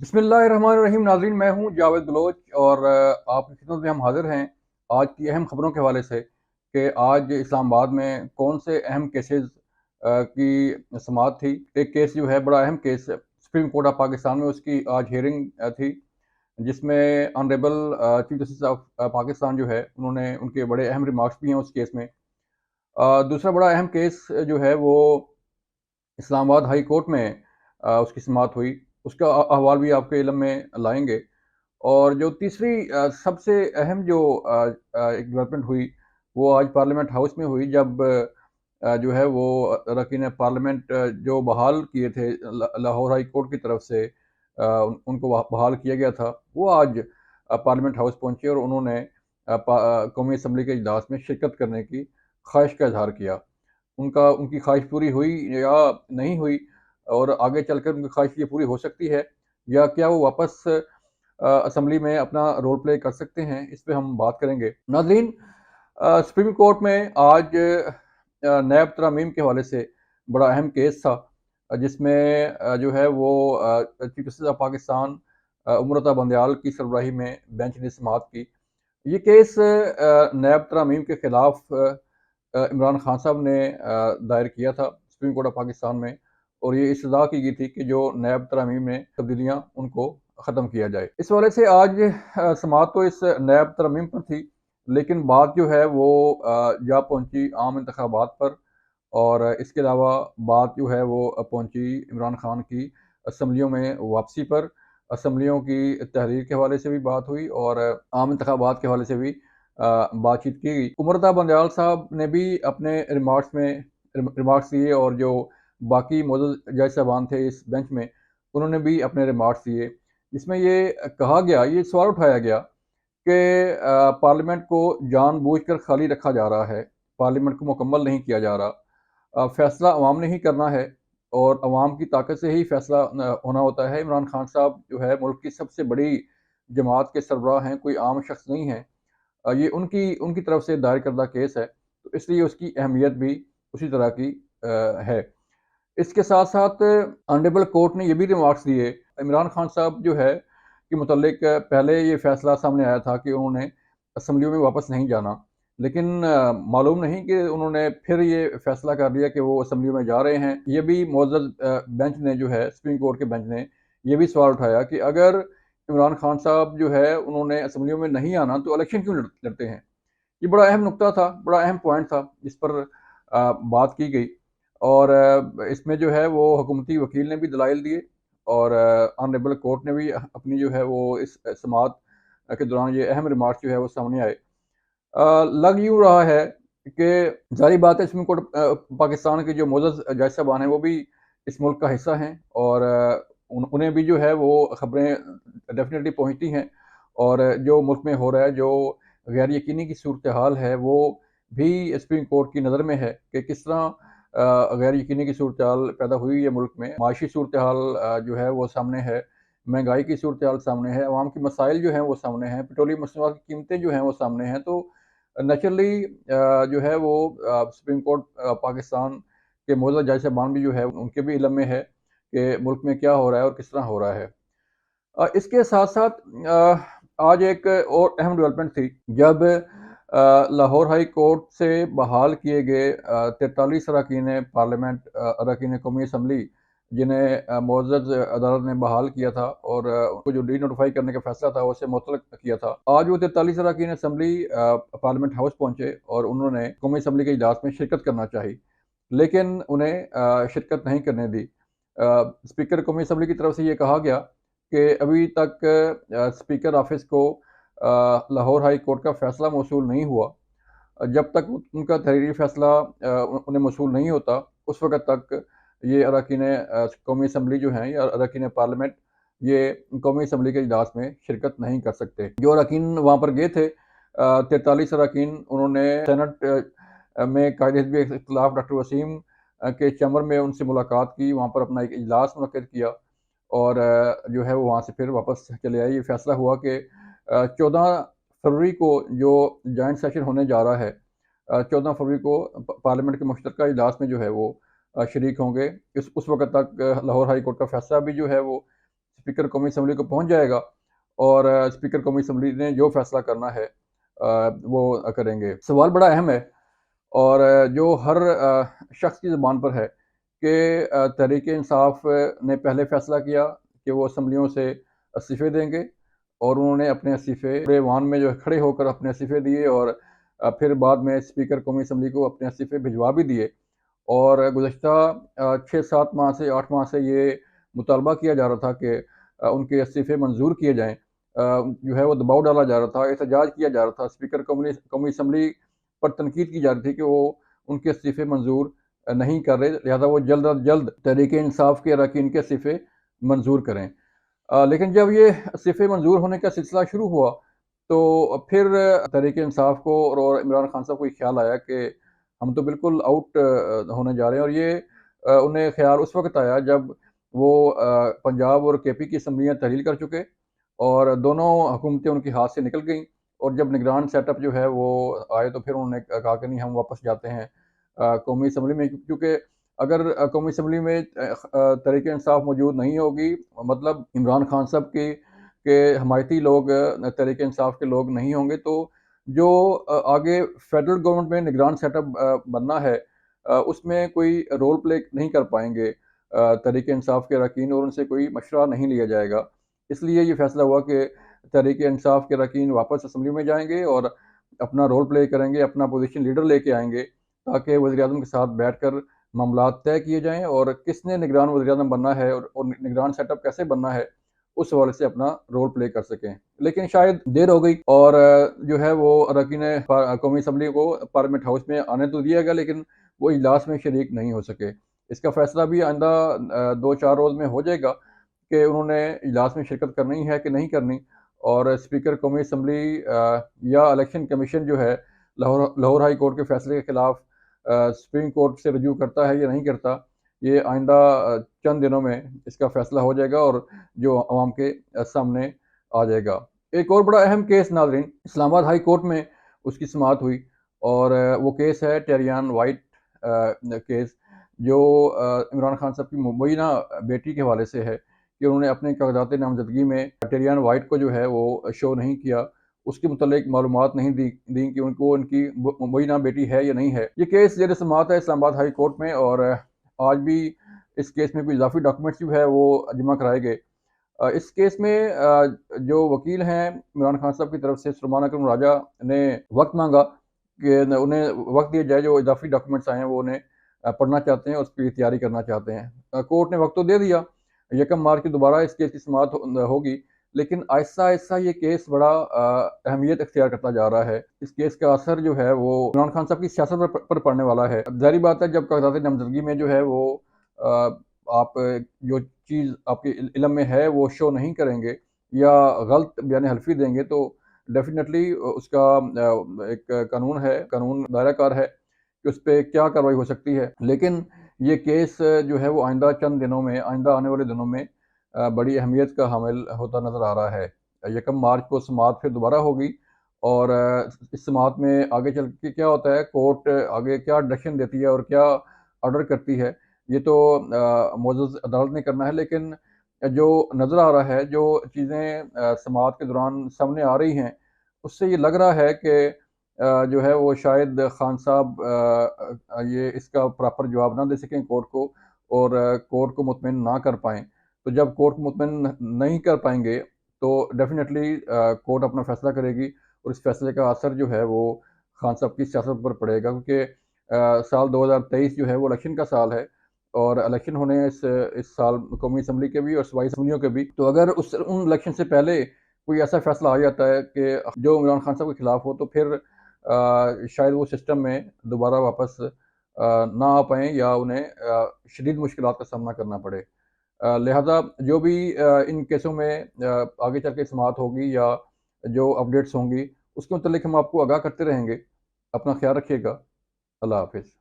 بسم اللہ الرحمن الرحیم ناظرین، میں ہوں جاوید بلوچ اور آپ کی خدمت میں ہم حاضر ہیں آج کی اہم خبروں کے حوالے سے کہ آج اسلام آباد میں کون سے اہم کیسز کی سماعت تھی۔ ایک کیس جو ہے بڑا اہم case supreme court of Pakistan میں، اس کی آج ہیئرنگ تھی، جس میں honourable chief justice of Pakistan جو ہے انہوں نے ان کے بڑے اہم ریمارکس بھی ہیں اس کیس میں۔ دوسرا بڑا اہم کیس جو ہے وہ اسلام آباد ہائی کورٹ میں اس کی سماعت ہوئی، اس کا احوال بھی آپ کے علم میں لائیں گے۔ اور جو تیسری سب سے اہم جو ایک ڈیولپمنٹ ہوئی وہ آج پارلیمنٹ ہاؤس میں ہوئی، جب جو ہے وہ اراکین پارلیمنٹ جو بحال کیے تھے لاہور ہائی کورٹ کی طرف سے، ان کو بحال کیا گیا تھا، وہ آج پارلیمنٹ ہاؤس پہنچے اور انہوں نے قومی اسمبلی کے اجلاس میں شرکت کرنے کی خواہش کا اظہار کیا۔ ان کی خواہش پوری ہوئی یا نہیں ہوئی، اور آگے چل کر ان کی خواہش یہ پوری ہو سکتی ہے یا کیا وہ واپس اسمبلی میں اپنا رول پلے کر سکتے ہیں، اس پہ ہم بات کریں گے۔ ناظرین، سپریم کورٹ میں آج نیب ترامیم کے حوالے سے بڑا اہم کیس تھا، جس میں جو ہے وہ chief justice of Pakistan Amrita Bandial کی سربراہی میں بینچ نے سماعت کی۔ یہ کیس نیب ترامیم کے خلاف عمران خان صاحب نے دائر کیا تھا سپریم کورٹ آف پاکستان میں، اور یہ استدعا کی گئی تھی کہ جو نیب ترامیم میں تبدیلیاں ان کو ختم کیا جائے۔ اس والے سے آج سماعت تو اس نیب ترامیم پر تھی، لیکن بات جو ہے وہ جا پہنچی عام انتخابات پر، اور اس کے علاوہ بات جو ہے وہ پہنچی عمران خان کی اسمبلیوں میں واپسی پر۔ اسمبلیوں کی تحریر کے حوالے سے بھی بات ہوئی اور عام انتخابات کے حوالے سے بھی بات چیت کی گئی۔ امرتا بندیال صاحب نے بھی اپنے ریمارکس دیے، اور جو باقی معزز جج صاحبان تھے اس بینچ میں، انہوں نے بھی اپنے ریمارکس دیے، جس میں یہ کہا گیا، یہ سوال اٹھایا گیا کہ پارلیمنٹ کو جان بوجھ کر خالی رکھا جا رہا ہے، پارلیمنٹ کو مکمل نہیں کیا جا رہا، فیصلہ عوام نے ہی کرنا ہے اور عوام کی طاقت سے ہی فیصلہ ہونا ہوتا ہے۔ عمران خان صاحب جو ہے ملک کی سب سے بڑی جماعت کے سربراہ ہیں، کوئی عام شخص نہیں ہے، یہ ان کی طرف سے دائر کردہ کیس ہے، تو اس لیے اس کی اہمیت بھی اسی طرح کی ہے۔ اس کے ساتھ ساتھ آنریبل کورٹ نے یہ بھی ریمارکس دیے عمران خان صاحب جو ہے کہ متعلق، پہلے یہ فیصلہ سامنے آیا تھا کہ انہوں نے اسمبلیوں میں واپس نہیں جانا، لیکن معلوم نہیں کہ انہوں نے پھر یہ فیصلہ کر لیا کہ وہ اسمبلیوں میں جا رہے ہیں۔ یہ بھی معزز بینچ نے جو ہے سپریم کورٹ کے بینچ نے یہ بھی سوال اٹھایا کہ اگر عمران خان صاحب جو ہے انہوں نے اسمبلیوں میں نہیں آنا تو الیکشن کیوں لڑتے ہیں۔ یہ بڑا اہم نقطہ تھا، بڑا اہم پوائنٹ تھا جس پر بات کی گئی، اور اس میں جو ہے وہ حکومتی وکیل نے بھی دلائل دیے، اور آنریبل کورٹ نے بھی اپنی جو ہے وہ اس سماعت کے دوران یہ اہم ریمارکس جو ہے وہ سامنے آئے۔ لگ یوں رہا ہے کہ ظاہری بات ہے سپریم کورٹ پاکستان کے جو معزز جج صاحبان ہیں وہ بھی اس ملک کا حصہ ہیں، اور انہیں بھی جو ہے وہ خبریں ڈیفینیٹلی پہنچتی ہیں، اور جو ملک میں ہو رہا ہے، جو غیر یقینی کی صورتحال ہے، وہ بھی سپریم کورٹ کی نظر میں ہے کہ کس طرح غیر یقینی کی صورتحال پیدا ہوئی ہے ملک میں، معاشی صورتحال جو ہے وہ سامنے ہے، مہنگائی کی صورتحال سامنے ہے، عوام کے مسائل جو ہیں وہ سامنے ہیں، پیٹرولیم مصنوعات کی قیمتیں جو ہیں وہ سامنے ہیں، تو نیچرلی جو ہے وہ سپریم کورٹ پاکستان کے معزز جج صاحبان بھی جو ہے ان کے بھی علم میں ہے کہ ملک میں کیا ہو رہا ہے اور کس طرح ہو رہا ہے۔ اس کے ساتھ ساتھ آج ایک اور اہم ڈیولپمنٹ تھی، جب لاہور ہائی کورٹ سے بحال کیے گئے 43 اراکین پارلیمنٹ، اراکین قومی اسمبلی، جنہیں معزز عدالت نے بحال کیا تھا اور ان کو جو ڈی نوٹیفائی کرنے کا فیصلہ تھا اسے معطل کیا تھا، آج وہ 43 اراکین اسمبلی پارلیمنٹ ہاؤس پہنچے اور انہوں نے قومی اسمبلی کے اجلاس میں شرکت کرنا چاہی، لیکن انہیں شرکت نہیں کرنے دی۔ اسپیکر قومی اسمبلی کی طرف سے یہ کہا گیا کہ ابھی تک اسپیکر آفس کو لاہور ہائی کورٹ کا فیصلہ موصول نہیں ہوا، جب تک ان کا تحریری فیصلہ انہیں موصول نہیں ہوتا اس وقت تک یہ اراکین قومی اسمبلی جو ہیں یا اراکین پارلیمنٹ یہ قومی اسمبلی کے اجلاس میں شرکت نہیں کر سکتے۔ جو اراکین وہاں پر گئے تھے 43 اراکین، انہوں نے سینٹ میں قائد حزب اختلاف ڈاکٹر وسیم کے چیمبر میں ان سے ملاقات کی، وہاں پر اپنا ایک اجلاس منعقد کیا، اور جو ہے وہ وہاں سے پھر واپس چلے آئے۔ یہ فیصلہ ہوا کہ 14 فروری کو جو جوائنٹ سیشن ہونے جا رہا ہے، 14 فروری کو پارلیمنٹ کے مشترکہ اجلاس میں جو ہے وہ شریک ہوں گے۔ اس وقت تک لاہور ہائی کورٹ کا فیصلہ بھی جو ہے وہ اسپیکر قومی اسمبلی کو پہنچ جائے گا، اور اسپیکر قومی اسمبلی نے جو فیصلہ کرنا ہے وہ کریں گے۔ سوال بڑا اہم ہے، اور جو ہر شخص کی زبان پر ہے کہ تحریک انصاف نے پہلے فیصلہ کیا کہ وہ اسمبلیوں سے استعفے دیں گے، اور انہوں نے اپنے استعفے ایوان میں جو کھڑے ہو کر اپنے استعفے دیے، اور پھر بعد میں اسپیکر قومی اسمبلی کو اپنے استعفے بھجوا بھی دیے، اور گزشتہ 6-7 ماہ سے 8 ماہ سے یہ مطالبہ کیا جا رہا تھا کہ ان کے استعفے منظور کیے جائیں، جو ہے وہ دباؤ ڈالا جا رہا تھا، احتجاج کیا جا رہا تھا، اسپیکر قومی اسمبلی پر تنقید کی جا رہی تھی کہ وہ ان کے استعفے منظور نہیں کر رہے، لہذا وہ جلد از جلد تحریک انصاف کے اراکین کے استعفے منظور کریں۔ لیکن جب یہ استعفے منظور ہونے کا سلسلہ شروع ہوا تو پھر تحریک انصاف کو اور عمران خان صاحب کو یہ خیال آیا کہ ہم تو بالکل آؤٹ ہونے جا رہے ہیں، اور یہ انہیں خیال اس وقت آیا جب وہ پنجاب اور کے پی کی اسمبلیاں تحلیل کر چکے، اور دونوں حکومتیں ان کے ہاتھ سے نکل گئیں، اور جب نگران سیٹ اپ جو ہے وہ آئے تو پھر انہوں نے کہا کہ نہیں، ہم واپس جاتے ہیں قومی اسمبلی میں، کیونکہ اگر قومی اسمبلی میں تحریک انصاف موجود نہیں ہوگی، مطلب عمران خان صاحب کے حمایتی لوگ تحریک انصاف کے لوگ نہیں ہوں گے، تو جو آگے فیڈرل گورنمنٹ میں نگران سیٹ اپ بننا ہے اس میں کوئی رول پلے نہیں کر پائیں گے تحریک انصاف کے اراکین، اور ان سے کوئی مشورہ نہیں لیا جائے گا۔ اس لیے یہ فیصلہ ہوا کہ تحریک انصاف کے اراکین واپس اسمبلی میں جائیں گے اور اپنا رول پلے کریں گے، اپنا پوزیشن لیڈر لے کے آئیں گے، تاکہ وزیر اعظم کے ساتھ بیٹھ کر معاملات طے کیے جائیں، اور کس نے نگران وزیر اعظم بننا ہے اور نگران سیٹ اپ کیسے بننا ہے اس حوالے سے اپنا رول پلے کر سکیں۔ لیکن شاید دیر ہو گئی، اور جو ہے وہ اراکین قومی اسمبلی کو پارلیمنٹ ہاؤس میں آنے تو دیا گیا، لیکن وہ اجلاس میں شریک نہیں ہو سکے۔ اس کا فیصلہ بھی آئندہ 2-4 روز میں ہو جائے گا کہ انہوں نے اجلاس میں شرکت کرنی ہے کہ نہیں کرنی، اور اسپیکر قومی اسمبلی یا الیکشن کمیشن جو ہے لاہور ہائی کورٹ کے فیصلے کے خلاف سپریم کورٹ سے رجوع کرتا ہے یا نہیں کرتا، یہ آئندہ چند دنوں میں اس کا فیصلہ ہو جائے گا اور جو عوام کے سامنے آ جائے گا۔ ایک اور بڑا اہم کیس ناظرین، اسلام آباد ہائی کورٹ میں اس کی سماعت ہوئی، اور وہ کیس ہے ٹیریان وائٹ کیس، جو عمران خان صاحب کی مبینہ بیٹی کے حوالے سے ہے کہ انہوں نے اپنے کاغذات نامزدگی میں ٹیریان وائٹ کو جو ہے وہ شو نہیں کیا، اس کے متعلق معلومات نہیں دیں کہ ان کو ان کی مبینہ بیٹی ہے یا نہیں ہے۔ یہ کیس زیر سماعت ہے اسلام آباد ہائی کورٹ میں، اور آج بھی اس کیس میں کوئی اضافی ڈاکومنٹس جو ہے وہ جمع کرائے گئے۔ اس کیس میں جو وکیل ہیں عمران خان صاحب کی طرف سے، سلمان اکرم راجہ نے وقت مانگا کہ انہیں وقت دیا جائے، جو اضافی ڈاکومنٹس آئے ہیں وہ انہیں پڑھنا چاہتے ہیں، اس کی تیاری کرنا چاہتے ہیں۔ کورٹ نے وقت تو دے دیا، 1 مارچ کی دوبارہ اس کیس کی سماعت ہوگی، لیکن آہستہ آہستہ یہ کیس بڑا اہمیت اختیار کرتا جا رہا ہے۔ اس کیس کا اثر جو ہے وہ عمران خان صاحب کی سیاست پر پڑنے والا ہے۔ ظاہری بات ہے، جب کاغذات نامزدگی میں جو ہے وہ آپ جو چیز آپ کے علم میں ہے وہ شو نہیں کریں گے یا غلط بیان حلفی دیں گے، تو ڈیفینیٹلی اس کا ایک قانون ہے، قانون دائرہ کار ہے کہ اس پہ کیا کارروائی ہو سکتی ہے۔ لیکن یہ کیس جو ہے وہ آئندہ چند دنوں میں، آئندہ آنے والے دنوں میں بڑی اہمیت کا حامل ہوتا نظر آ رہا ہے۔ 1 مارچ کو سماعت پھر دوبارہ ہوگی، اور اس سماعت میں آگے چل کے کیا ہوتا ہے، کورٹ آگے کیا ڈائریکشن دیتی ہے اور کیا آرڈر کرتی ہے، یہ تو معزز عدالت نے کرنا ہے۔ لیکن جو نظر آ رہا ہے، جو چیزیں سماعت کے دوران سامنے آ رہی ہیں، اس سے یہ لگ رہا ہے کہ جو ہے وہ شاید خان صاحب یہ اس کا پراپر جواب نہ دے سکیں کورٹ کو، اور کورٹ کو مطمئن نہ کر پائیں۔ تو جب کورٹ کو مطمئن نہیں کر پائیں گے تو ڈیفینیٹلی کورٹ اپنا فیصلہ کرے گی، اور اس فیصلے کا اثر جو ہے وہ خان صاحب کی سیاست پر پڑے گا، کیونکہ سال 2023 جو ہے وہ الیکشن کا سال ہے، اور الیکشن ہونے ہیں اس سال قومی اسمبلی کے بھی اور صوبائی اسمبلیوں کے بھی۔ تو اگر ان الیکشن سے پہلے کوئی ایسا فیصلہ آ جاتا ہے کہ جو عمران خان صاحب کے خلاف ہو، تو پھر شاید وہ سسٹم میں دوبارہ واپس نہ آ پائیں، یا انہیں شدید مشکلات کا سامنا کرنا پڑے۔ لہذا جو بھی ان کیسوں میں آگے چل کے سماعت ہوگی یا جو اپڈیٹس ہوں گی، اس کے متعلق ہم آپ کو آگاہ کرتے رہیں گے۔ اپنا خیال رکھیے گا۔ اللہ حافظ۔